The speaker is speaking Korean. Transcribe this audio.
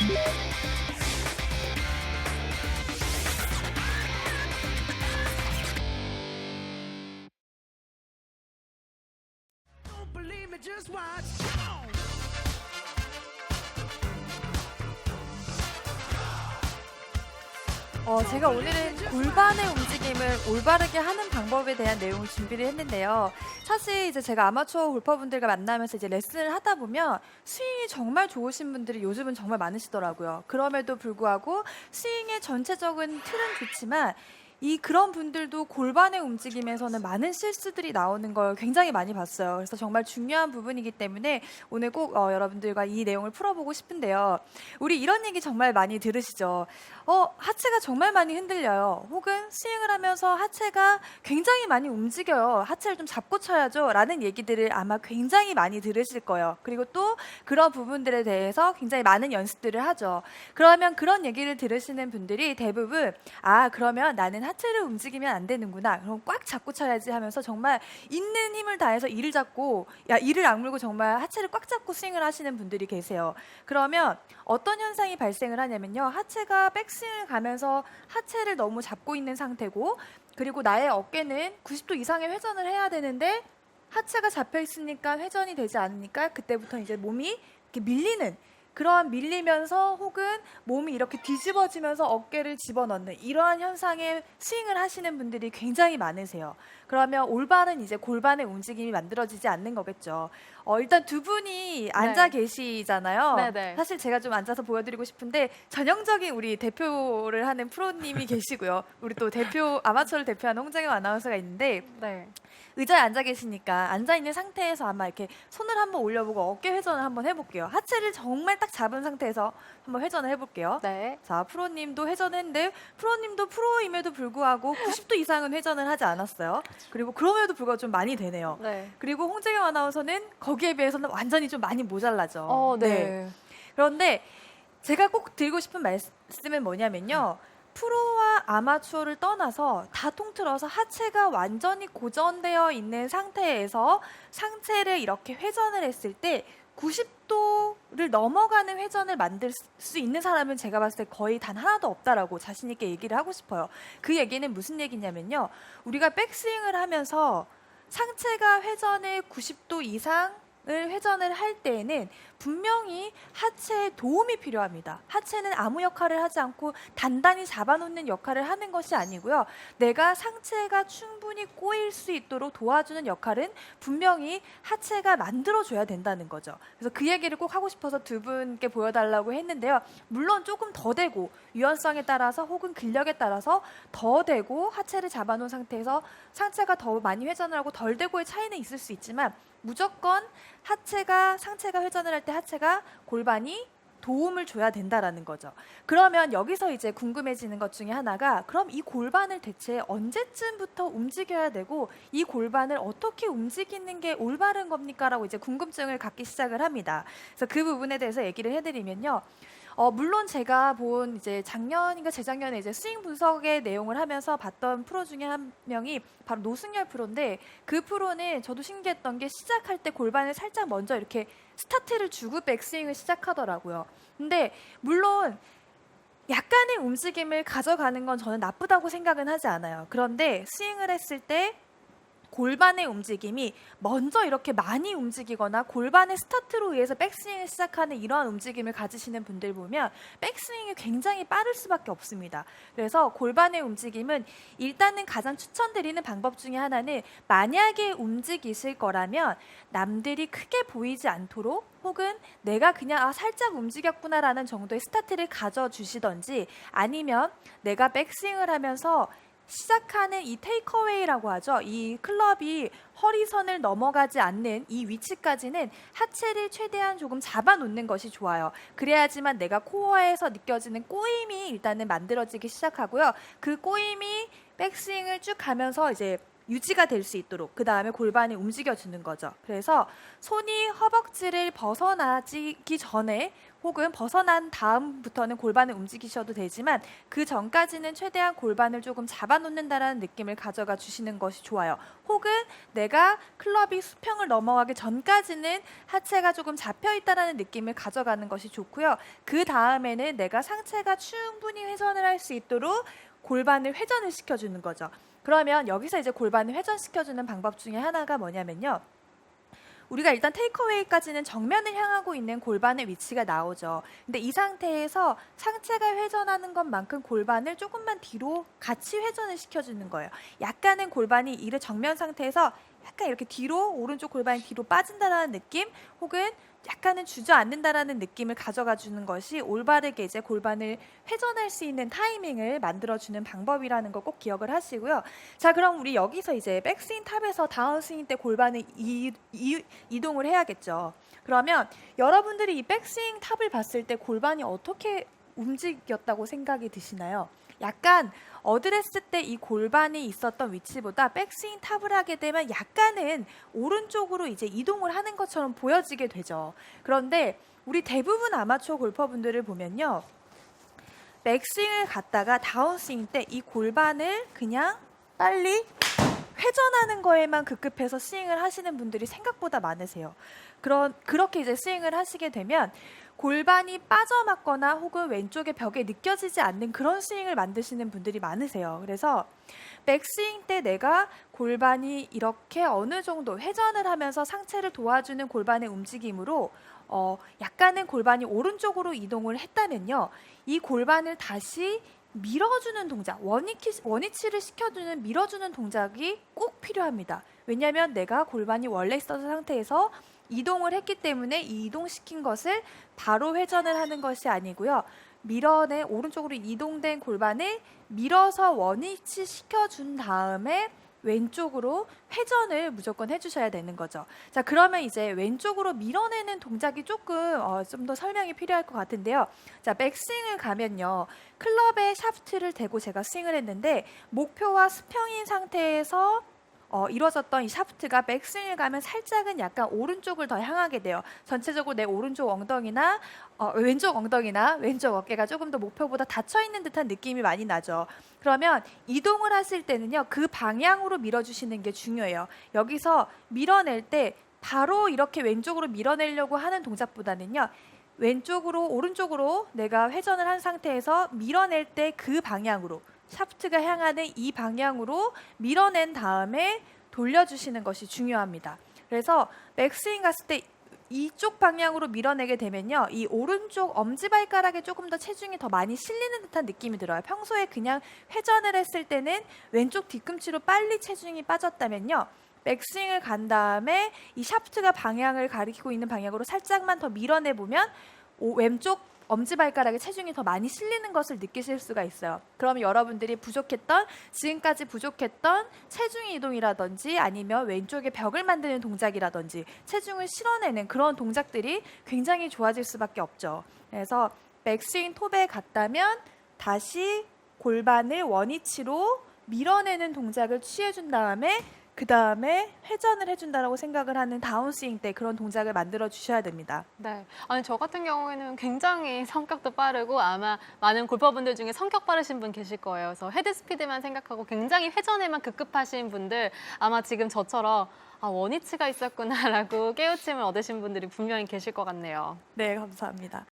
Don't believe me, just watch. Come on. 제가 오늘은 골반의 움직임을 올바르게 하는 방법에 대한 내용을 준비를 했는데요. 사실 이제 제가 아마추어 골퍼분들과 만나면서 이제 레슨을 하다 보면 스윙이 정말 좋으신 분들이 요즘은 정말 많으시더라고요. 그럼에도 불구하고 스윙의 전체적인 틀은 좋지만 그런 분들도 골반의 움직임에서는 많은 실수들이 나오는 걸 굉장히 많이 봤어요. 그래서 정말 중요한 부분이기 때문에 오늘 꼭 여러분들과 이 내용을 풀어보고 싶은데요. 우리 이런 얘기 정말 많이 들으시죠? 하체가 정말 많이 흔들려요. 혹은 스윙을 하면서 하체가 굉장히 많이 움직여요. 하체를 좀 잡고 쳐야죠. 라는 얘기들을 아마 굉장히 많이 들으실 거예요. 그리고 또 그런 부분들에 대해서 굉장히 많은 연습들을 하죠. 그러면 그런 얘기를 들으시는 분들이 대부분 그러면 나는 하체를 움직이면 안 되는구나. 그럼 꽉 잡고 쳐야지 하면서 정말 있는 힘을 다해서 이를 잡고 이를 악물고 정말 하체를 꽉 잡고 스윙을 하시는 분들이 계세요. 그러면 어떤 현상이 발생을 하냐면요. 하체가 백스윙을 가면서 하체를 너무 잡고 있는 상태고 그리고 나의 어깨는 90도 이상의 회전을 해야 되는데 하체가 잡혀 있으니까 회전이 되지 않으니까 그때부터 이제 몸이 이렇게 밀리는 그러한 밀리면서 혹은 몸이 이렇게 뒤집어지면서 어깨를 집어넣는 이러한 현상의 스윙을 하시는 분들이 굉장히 많으세요. 그러면 올바른 이제 골반의 움직임이 만들어지지 않는 거겠죠. 일단 두 분이 앉아 계시잖아요. 네네. 사실 제가 좀 앉아서 보여드리고 싶은데 전형적인 우리 대표를 하는 프로님이 계시고요. 우리 또 아마추어를 대표하는 홍정영 아나운서가 있는데 네. 의자에 앉아 계시니까 앉아 있는 상태에서 아마 이렇게 손을 한번 올려보고 어깨 회전을 한번 해볼게요. 하체를 정말 딱 잡은 상태에서 한번 회전을 해볼게요. 네. 자, 프로님도 회전했는데 프로님도 프로임에도 불구하고 90도 이상은 회전을 하지 않았어요. 그리고 그럼에도 불구하고 좀 많이 되네요. 네. 그리고 홍재경 아나운서는 거기에 비해서는 완전히 좀 많이 모자라죠. 네. 그런데 제가 꼭 드리고 싶은 말씀은 뭐냐면요. 프로와 아마추어를 떠나서 다 통틀어서 하체가 완전히 고정되어 있는 상태에서 상체를 이렇게 회전을 했을 때 90도를 넘어가는 회전을 만들 수 있는 사람은 제가 봤을 때 거의 단 하나도 없다라고 자신 있게 얘기를 하고 싶어요. 그 얘기는 무슨 얘기냐면요. 우리가 백스윙을 하면서 상체가 회전을 90도 이상 회전을 할 때에는 분명히 하체에 도움이 필요합니다. 하체는 아무 역할을 하지 않고 단단히 잡아놓는 역할을 하는 것이 아니고요. 내가 상체가 충분히 꼬일 수 있도록 도와주는 역할은 분명히 하체가 만들어줘야 된다는 거죠. 그래서 그 얘기를 꼭 하고 싶어서 두 분께 보여달라고 했는데요. 물론 조금 더 되고 유연성에 따라서 혹은 근력에 따라서 더 되고 하체를 잡아놓은 상태에서 상체가 더 많이 회전을 하고 덜 되고의 차이는 있을 수 있지만 무조건 상체가 회전을 할 때 하체가 골반이 도움을 줘야 된다라는 거죠. 그러면 여기서 이제 궁금해지는 것 중에 하나가 그럼 이 골반을 대체 언제쯤부터 움직여야 되고 이 골반을 어떻게 움직이는 게 올바른 겁니까? 라고 이제 궁금증을 갖기 시작을 합니다. 그래서 그 부분에 대해서 얘기를 해드리면요. 물론 제가 본 이제 작년인가 재작년에 이제 스윙 분석의 내용을 하면서 봤던 프로 중에 한 명이 바로 노승열 프로인데 그 프로는 저도 신기했던 게 시작할 때 골반을 살짝 먼저 이렇게 스타트를 주고 백스윙을 시작하더라고요. 근데 물론 약간의 움직임을 가져가는 건 저는 나쁘다고 생각은 하지 않아요. 그런데 스윙을 했을 때 골반의 움직임이 먼저 이렇게 많이 움직이거나 골반의 스타트로 의해서 백스윙을 시작하는 이러한 움직임을 가지시는 분들 보면 백스윙이 굉장히 빠를 수밖에 없습니다. 그래서 골반의 움직임은 일단은 가장 추천드리는 방법 중에 하나는 만약에 움직이실 거라면 남들이 크게 보이지 않도록 혹은 내가 그냥 살짝 움직였구나라는 정도의 스타트를 가져주시던지 아니면 내가 백스윙을 하면서 시작하는 이 테이크어웨이라고 하죠. 이 클럽이 허리선을 넘어가지 않는 이 위치까지는 하체를 최대한 조금 잡아놓는 것이 좋아요. 그래야지만 내가 코어에서 느껴지는 꼬임이 일단은 만들어지기 시작하고요. 그 꼬임이 백스윙을 쭉 가면서 이제 유지가 될 수 있도록 그 다음에 골반을 움직여주는 거죠. 그래서 손이 허벅지를 벗어나기 전에 혹은 벗어난 다음부터는 골반을 움직이셔도 되지만 그 전까지는 최대한 골반을 조금 잡아놓는다라는 느낌을 가져가 주시는 것이 좋아요. 혹은 내가 클럽이 수평을 넘어가기 전까지는 하체가 조금 잡혀있다라는 느낌을 가져가는 것이 좋고요. 그 다음에는 내가 상체가 충분히 회전을 할 수 있도록 골반을 회전을 시켜주는 거죠. 그러면 여기서 이제 골반을 회전시켜주는 방법 중에 하나가 뭐냐면요. 우리가 일단 테이크어웨이까지는 정면을 향하고 있는 골반의 위치가 나오죠. 근데 이 상태에서 상체가 회전하는 것만큼 골반을 조금만 뒤로 같이 회전을 시켜주는 거예요. 약간은 골반이 이를 정면 상태에서 약간 이렇게 뒤로 오른쪽 골반이 뒤로 빠진다라는 느낌 혹은 약간은 주저앉는다라는 느낌을 가져가 주는 것이 올바르게 이제 골반을 회전할 수 있는 타이밍을 만들어주는 방법이라는 거 꼭 기억을 하시고요. 자, 그럼 우리 여기서 이제 백스윙 탑에서 다운스윙 때 골반을 이동을 해야겠죠. 그러면 여러분들이 이 백스윙 탑을 봤을 때 골반이 어떻게 움직였다고 생각이 드시나요? 약간 어드레스 때 이 골반이 있었던 위치보다 백스윙 탑을 하게 되면 약간은 오른쪽으로 이제 이동을 하는 것처럼 보여지게 되죠. 그런데 우리 대부분 아마추어 골퍼분들을 보면요. 백스윙을 갔다가 다운스윙 때 이 골반을 그냥 빨리 회전하는 거에만 급급해서 스윙을 하시는 분들이 생각보다 많으세요. 그렇게 이제 스윙을 하시게 되면 골반이 빠져맞거나 혹은 왼쪽의 벽에 느껴지지 않는 그런 스윙을 만드시는 분들이 많으세요. 그래서 백스윙 때 내가 골반이 이렇게 어느 정도 회전을 하면서 상체를 도와주는 골반의 움직임으로 약간은 골반이 오른쪽으로 이동을 했다면요. 이 골반을 다시 밀어주는 동작, 원위치를 시켜주는 밀어주는 동작이 꼭 필요합니다. 왜냐하면 내가 골반이 원래 있었던 상태에서 이동을 했기 때문에 이 이동시킨 것을 바로 회전을 하는 것이 아니고요. 오른쪽으로 이동된 골반을 밀어서 원위치 시켜준 다음에 왼쪽으로 회전을 무조건 해주셔야 되는 거죠. 자, 그러면 이제 왼쪽으로 밀어내는 동작이 조금 좀 더 설명이 필요할 것 같은데요. 자, 백스윙을 가면요. 클럽에 샤프트를 대고 제가 스윙을 했는데 목표와 수평인 상태에서 이루어졌던 이 샤프트가 백스윙을 가면 살짝은 약간 오른쪽을 더 향하게 돼요. 전체적으로 내 오른쪽 엉덩이나 왼쪽 엉덩이나 왼쪽 어깨가 조금 더 목표보다 닫혀 있는 듯한 느낌이 많이 나죠. 그러면 이동을 하실 때는요. 그 방향으로 밀어주시는 게 중요해요. 여기서 밀어낼 때 바로 이렇게 왼쪽으로 밀어내려고 하는 동작보다는요. 오른쪽으로 내가 회전을 한 상태에서 밀어낼 때 그 방향으로 샤프트가 향하는 이 방향으로 밀어낸 다음에 돌려주시는 것이 중요합니다. 그래서 백스윙 갔을 때 이쪽 방향으로 밀어내게 되면요. 이 오른쪽 엄지발가락에 조금 더 체중이 더 많이 실리는 듯한 느낌이 들어요. 평소에 그냥 회전을 했을 때는 왼쪽 뒤꿈치로 빨리 체중이 빠졌다면요. 백스윙을 간 다음에 이 샤프트가 방향을 가리키고 있는 방향으로 살짝만 더 밀어내보면 왼쪽 엄지발가락에 체중이 더 많이 실리는 것을 느끼실 수가 있어요. 그러면 여러분들이 지금까지 부족했던 체중 이동이라든지 아니면 왼쪽에 벽을 만드는 동작이라든지 체중을 실어내는 그런 동작들이 굉장히 좋아질 수밖에 없죠. 그래서 백스윙 톱에 갔다면 다시 골반을 원위치로 밀어내는 동작을 취해준 다음에 그 다음에 회전을 해준다라고 생각을 하는 다운스윙 때 그런 동작을 만들어 주셔야 됩니다. 네. 아니, 저 같은 경우에는 굉장히 성격도 빠르고 아마 많은 골퍼분들 중에 성격 빠르신 분 계실 거예요. 그래서 헤드 스피드만 생각하고 굉장히 회전에만 급급하신 분들 아마 지금 저처럼 원위치가 있었구나라고 깨우침을 얻으신 분들이 분명히 계실 것 같네요. 네, 감사합니다.